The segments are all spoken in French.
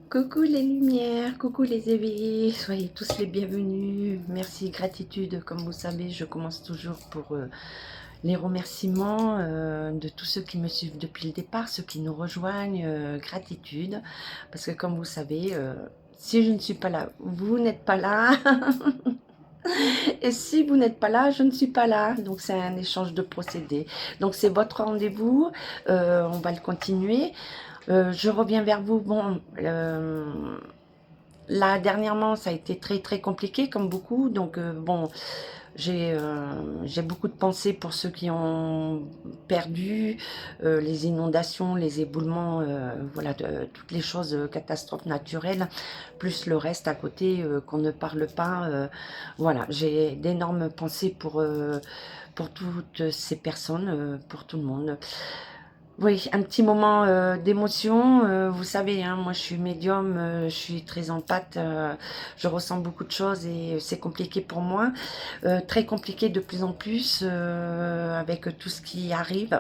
Coucou les lumières, coucou les éveillés, soyez tous les bienvenus. Merci, gratitude. Comme vous savez, je commence toujours pour les remerciements de tous ceux qui me suivent depuis le départ, ceux qui nous rejoignent. Gratitude, parce que comme vous savez, si je ne suis pas là, vous n'êtes pas là. Et si vous n'êtes pas là, je ne suis pas là. Donc c'est un échange de procédés. Donc c'est votre rendez-vous. On va le continuer. Je reviens vers vous. Bon, là, dernièrement, ça a été très très compliqué, comme beaucoup. Donc, bon, j'ai beaucoup de pensées pour ceux qui ont perdu, les inondations, les éboulements, voilà, toutes les choses, catastrophes naturelles, plus le reste à côté qu'on ne parle pas. Voilà, j'ai d'énormes pensées pour toutes ces personnes, pour tout le monde. Oui, un petit moment d'émotion. Vous savez, hein, moi je suis médium, je suis très empathe, je ressens beaucoup de choses et c'est compliqué pour moi. Très compliqué de plus en plus avec tout ce qui arrive.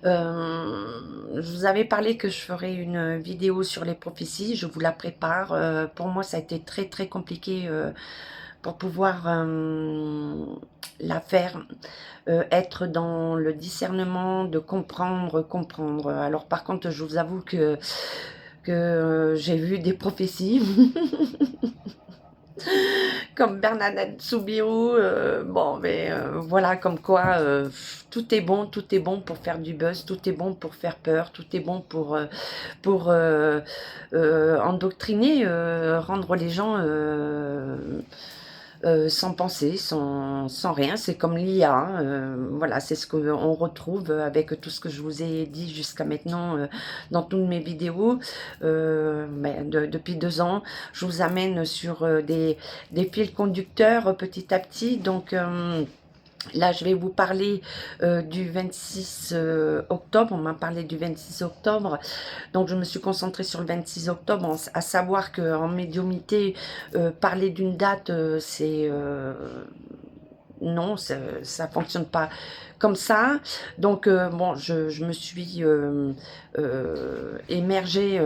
Je vous avais parlé que je ferais une vidéo sur les prophéties, je vous la prépare. Pour moi, ça a été très très compliqué pour pouvoir la faire, être dans le discernement, de comprendre. Alors par contre, je vous avoue que j'ai vu des prophéties comme Bernadette Soubirous, bon, mais voilà, comme quoi tout est bon pour faire du buzz, tout est bon pour faire peur, tout est bon pour endoctriner, rendre les gens sans penser, sans rien. C'est comme l'IA, hein, voilà, c'est ce qu'on retrouve avec tout ce que je vous ai dit jusqu'à maintenant dans toutes mes vidéos. Depuis 2 ans, je vous amène sur des fils conducteurs petit à petit. Donc, là, je vais vous parler du 26 octobre. On m'a parlé du 26 octobre. Donc, je me suis concentrée sur le 26 octobre, à savoir qu'en médiumnité, parler d'une date, c'est... non, ça fonctionne pas comme ça. Donc, bon, je me suis immergée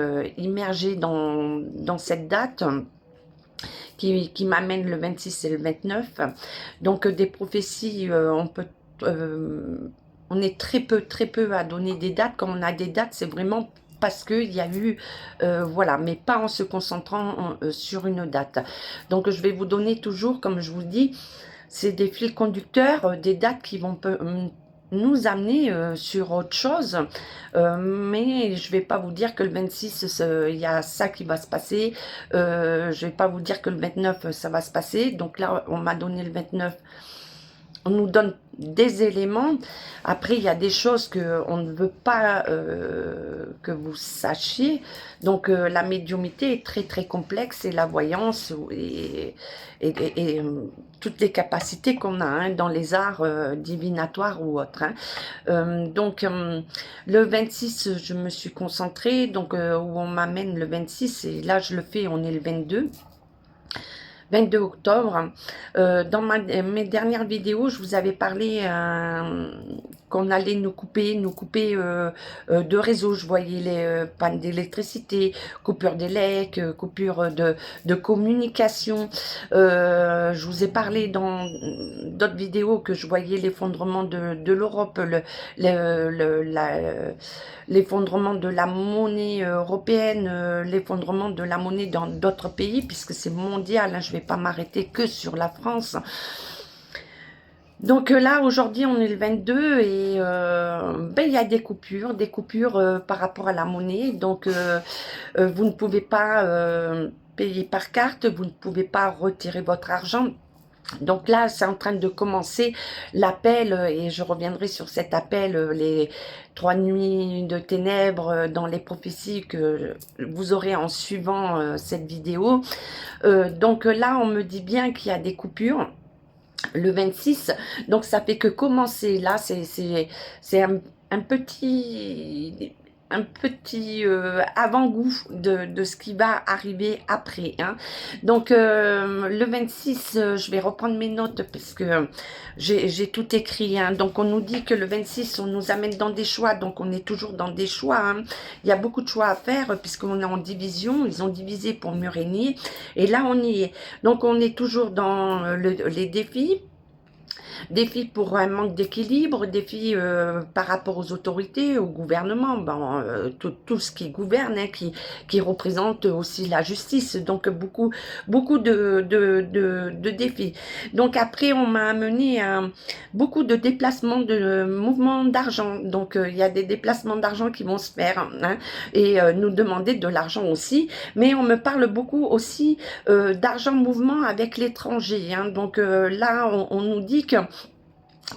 dans cette date qui m'amène le 26 et le 29. Donc des prophéties, on est très peu à donner des dates. Quand on a des dates, c'est vraiment parce qu'il y a eu, voilà, mais pas en se concentrant sur une date. Donc je vais vous donner toujours, comme je vous dis, c'est des fils conducteurs, des dates qui vont nous amener sur autre chose. Mais je vais pas vous dire que le 26, il y a ça qui va se passer. Je vais pas vous dire que le 29, ça va se passer. Donc là, on m'a donné le 29. On nous donne des éléments. Après, il y a des choses qu'on ne veut pas que vous sachiez. Donc, la médiumité est très complexe et la voyance et toutes les capacités qu'on a hein, dans les arts divinatoires ou autres. Hein. Donc, le 26, je me suis concentrée. Donc, où on m'amène le 26 et là, je le fais, on est le 22 octobre. Dans mes dernières vidéos, je vous avais parlé qu'on allait nous couper de réseau. Je voyais les pannes d'électricité, coupure d'électricité, coupure de communication. Je vous ai parlé dans d'autres vidéos que je voyais l'effondrement de l'Europe, l'effondrement de la monnaie européenne, l'effondrement de la monnaie dans d'autres pays, puisque c'est mondial, hein, je ne vais pas m'arrêter que sur la France. Donc là, aujourd'hui, on est le 22 et ben, il y a des coupures par rapport à la monnaie. Donc, vous ne pouvez pas payer par carte, vous ne pouvez pas retirer votre argent. Donc là, c'est en train de commencer l'appel, et je reviendrai sur cet appel, les 3 nuits de ténèbres dans les prophéties que vous aurez en suivant cette vidéo. Donc là, on me dit bien qu'il y a des coupures le 26, donc ça fait que commencer là, c'est un petit... un petit avant-goût de ce qui va arriver après. Hein. Donc, le 26, je vais reprendre mes notes parce que j'ai tout écrit. Hein. Donc, on nous dit que le 26, on nous amène dans des choix. Donc, on est toujours dans des choix. Hein. Il y a beaucoup de choix à faire puisqu'on est en division. Ils ont divisé pour mieux régner. Et là, on y est. Donc, on est toujours dans les défis. Défi pour un manque d'équilibre, défi par rapport aux autorités, au gouvernement, bon, tout ce qui gouverne, hein, qui représente aussi la justice. Donc beaucoup de défis. Donc après, on m'a amené à beaucoup de déplacements, de mouvements d'argent. Donc il y a des déplacements d'argent qui vont se faire hein, et nous demander de l'argent aussi. Mais on me parle beaucoup aussi d'argent mouvement avec l'étranger. Hein. Donc là, on nous dit que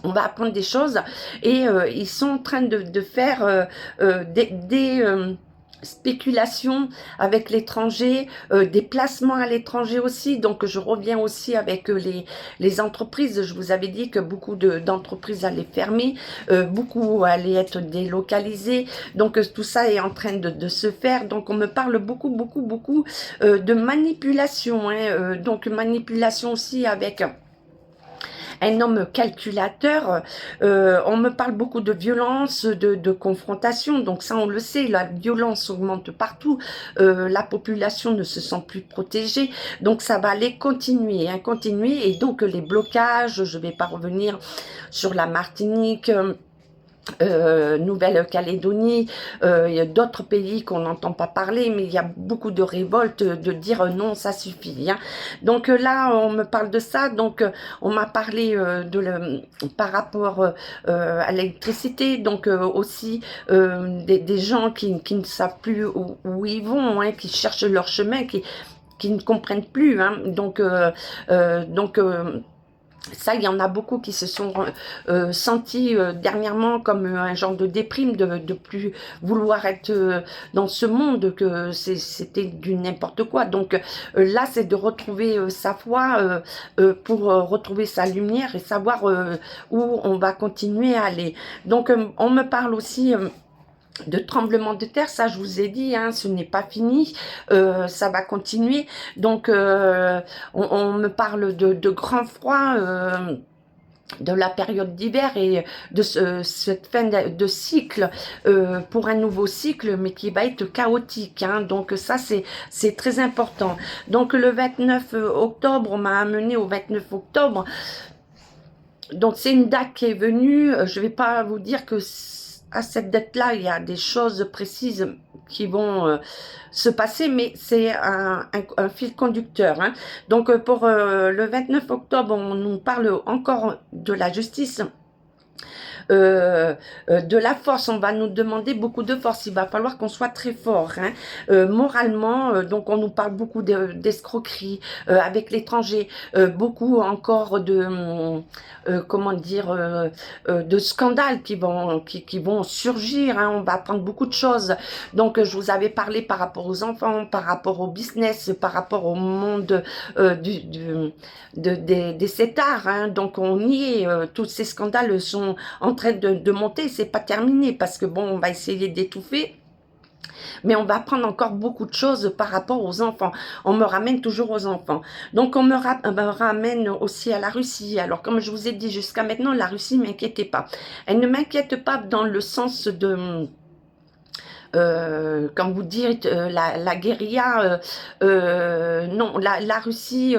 on va apprendre des choses et ils sont en train de faire des spéculations avec l'étranger, des placements à l'étranger aussi. Donc je reviens aussi avec les entreprises. Je vous avais dit que beaucoup d'entreprises allaient fermer, beaucoup allaient être délocalisées. Donc tout ça est en train de se faire. Donc on me parle beaucoup de manipulation. Hein, donc manipulation aussi avec un homme calculateur. On me parle beaucoup de violence, de confrontation. Donc ça, on le sait, la violence augmente partout. La population ne se sent plus protégée. Donc ça va aller continuer, hein, continuer. Et donc les blocages, je ne vais pas revenir sur la Martinique, Nouvelle-Calédonie, il y a d'autres pays qu'on n'entend pas parler, mais il y a beaucoup de révoltes de dire non, ça suffit. Hein. Donc là, on me parle de ça, donc on m'a parlé par rapport à l'électricité, donc aussi des gens qui ne savent plus où ils vont, hein, qui cherchent leur chemin, qui ne comprennent plus. Hein. Donc ça, il y en a beaucoup qui se sont sentis dernièrement comme un genre de déprime, de plus vouloir être dans ce monde, que c'était du n'importe quoi. Donc là, c'est de retrouver sa foi pour retrouver sa lumière et savoir où on va continuer à aller. Donc on me parle aussi de tremblement de terre, ça je vous ai dit, hein, ce n'est pas fini, ça va continuer. Donc on me parle de grand froid, de la période d'hiver et de cette fin de cycle pour un nouveau cycle, mais qui va être chaotique. Hein. Donc ça, c'est très important. Donc le 29 octobre, on m'a amené au 29 octobre. Donc c'est une date qui est venue. Je ne vais pas vous dire que à cette date-là, il y a des choses précises qui vont se passer, mais c'est un fil conducteur. Hein. Donc pour le 29 octobre, on nous parle encore de la justice. De la force, on va nous demander beaucoup de force, il va falloir qu'on soit très fort, hein. Moralement, donc on nous parle beaucoup d'escroquerie avec l'étranger, beaucoup encore de, comment dire, de scandales qui vont surgir, hein. On va apprendre beaucoup de choses, donc je vous avais parlé par rapport aux enfants, par rapport au business, par rapport au monde des CETAR, hein. Donc on y est, tous ces scandales sont en train de monter, c'est pas terminé parce que bon, on va essayer d'étouffer, mais on va apprendre encore beaucoup de choses par rapport aux enfants. On me ramène toujours aux enfants. Donc on me ramène aussi à la Russie. Alors comme je vous ai dit jusqu'à maintenant, la Russie ne m'inquiétait pas. Elle ne m'inquiète pas dans le sens de... comme vous dites, la guérilla, non, la Russie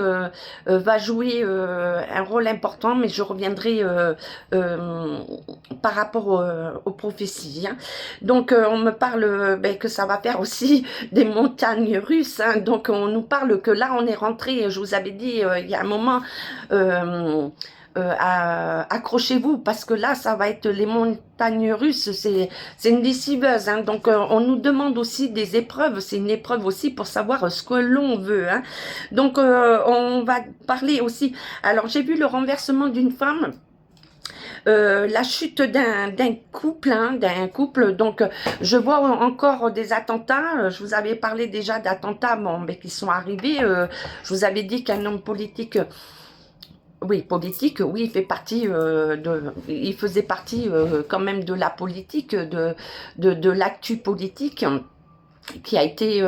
va jouer un rôle important, mais je reviendrai par rapport aux prophéties. Hein. Donc, on me parle que ça va faire aussi des montagnes russes. Hein. Donc, on nous parle que là, on est rentré, je vous avais dit, il y a un moment... accrochez-vous parce que là ça va être les montagnes russes, c'est une déciveuse, hein. Donc on nous demande aussi des épreuves, c'est une épreuve aussi pour savoir ce que l'on veut, hein. Donc on va parler aussi, alors j'ai vu le renversement d'une femme, la chute d'un couple, hein, donc je vois encore des attentats, je vous avais parlé déjà d'attentats, bon, mais qui sont arrivés, je vous avais dit qu'un homme politique oui, politique, oui, il fait partie il faisait partie quand même de la politique, de l'actu politique qui a été,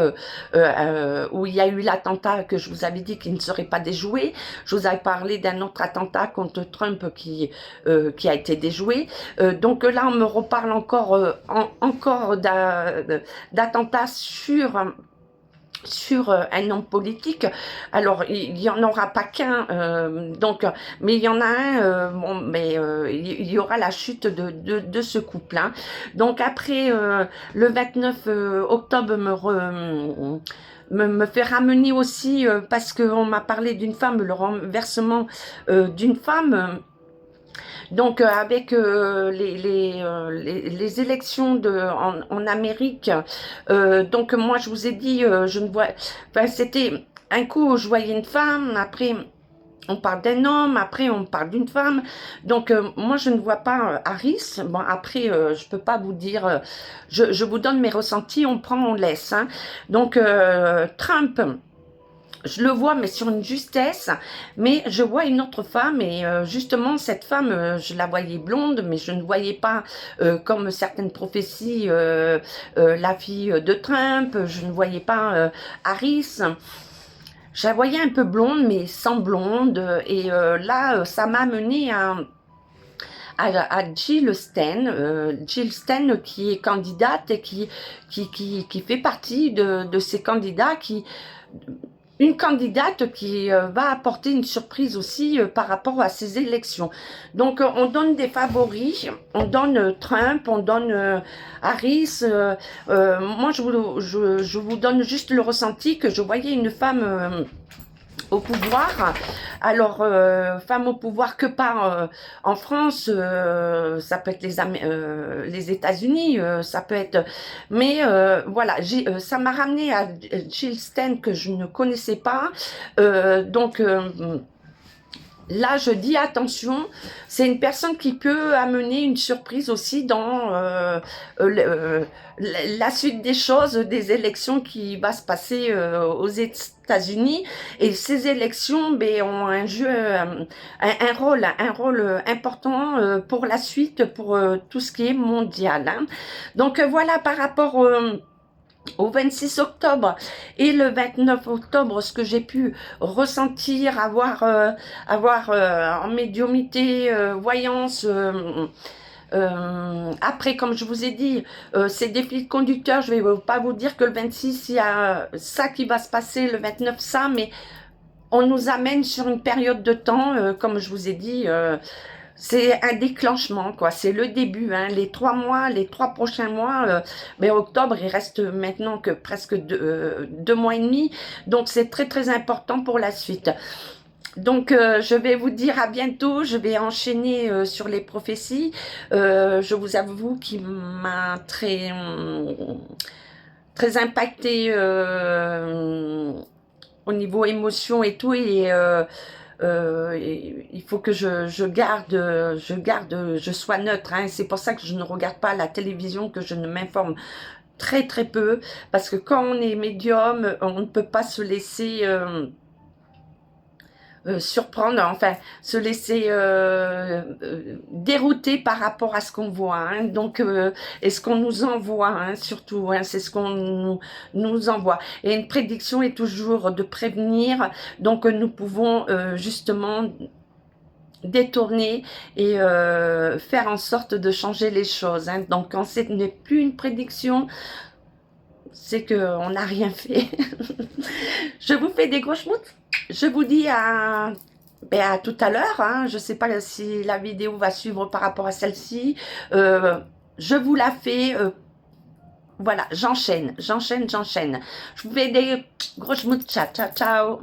où il y a eu l'attentat que je vous avais dit qui ne serait pas déjoué. Je vous avais parlé d'un autre attentat contre Trump qui a été déjoué. Donc là, on me reparle encore d'attentats sur un homme politique. Alors il y en aura pas qu'un, mais il y en a un, bon, mais il y aura la chute de ce couple, hein. Donc après le 29 octobre me fait ramener aussi parce qu'on m'a parlé d'une femme, le renversement d'une femme. Donc avec les élections en Amérique, donc moi je vous ai dit, je ne vois, enfin, c'était un coup je voyais une femme, après on parle d'un homme, après on parle d'une femme. Donc moi je ne vois pas Harris. Bon après je peux pas vous dire, je vous donne mes ressentis, on prend, on laisse, hein. Donc Trump, je le vois, mais sur une justesse, mais je vois une autre femme, et justement, cette femme, je la voyais blonde, mais je ne voyais pas, comme certaines prophéties, la fille de Trump, je ne voyais pas Harris. Je la voyais un peu blonde, mais sans blonde, et là, ça m'a amené à Jill Stein, qui est candidate et qui fait partie de ces candidats une candidate qui va apporter une surprise aussi par rapport à ces élections. Donc, on donne des favoris, on donne Trump, on donne Harris. Moi, je vous donne juste le ressenti que je voyais une femme au pouvoir. Alors, femme au pouvoir que par en France, ça peut être les États-Unis, ça peut être... Mais voilà, ça m'a ramené à Jill Stein que je ne connaissais pas. Donc... là, je dis attention, c'est une personne qui peut amener une surprise aussi dans la suite des choses, des élections qui va se passer aux États-Unis. Et ces élections ont un jeu, un rôle important pour la suite, pour tout ce qui est mondial, hein. Donc voilà, par rapport au 26 octobre et le 29 octobre, ce que j'ai pu ressentir, avoir en médiumité, voyance, après, comme je vous ai dit, ces défis de conducteur, je vais pas vous dire que le 26, il y a ça qui va se passer, le 29, ça, mais on nous amène sur une période de temps, comme je vous ai dit, c'est un déclenchement, quoi. C'est le début, hein. Les 3 mois, les 3 prochains mois, mais octobre, il reste maintenant que presque 2 mois et demi. Donc, c'est très, très important pour la suite. Donc, je vais vous dire à bientôt. Je vais enchaîner sur les prophéties. Je vous avoue qu'il m'a très impacté au niveau émotion et tout. Et il faut que je sois neutre, hein. C'est pour ça que je ne regarde pas la télévision, que je ne m'informe très très peu, parce que quand on est médium, on ne peut pas se laisser surprendre, enfin se laisser dérouter par rapport à ce qu'on voit, hein. Donc et ce qu'on nous envoie, hein, surtout, hein, c'est ce qu'on nous envoie. Et une prédiction est toujours de prévenir, donc nous pouvons justement détourner et faire en sorte de changer les choses, hein. Donc quand ce n'est plus une prédiction, c'est qu'on n'a rien fait. Je vous fais des gros schmouts. Je vous dis à tout à l'heure, hein. Je ne sais pas si la vidéo va suivre par rapport à celle-ci. Je vous la fais. Voilà, j'enchaîne. Je vous fais des gros schmouts. Ciao, ciao, ciao.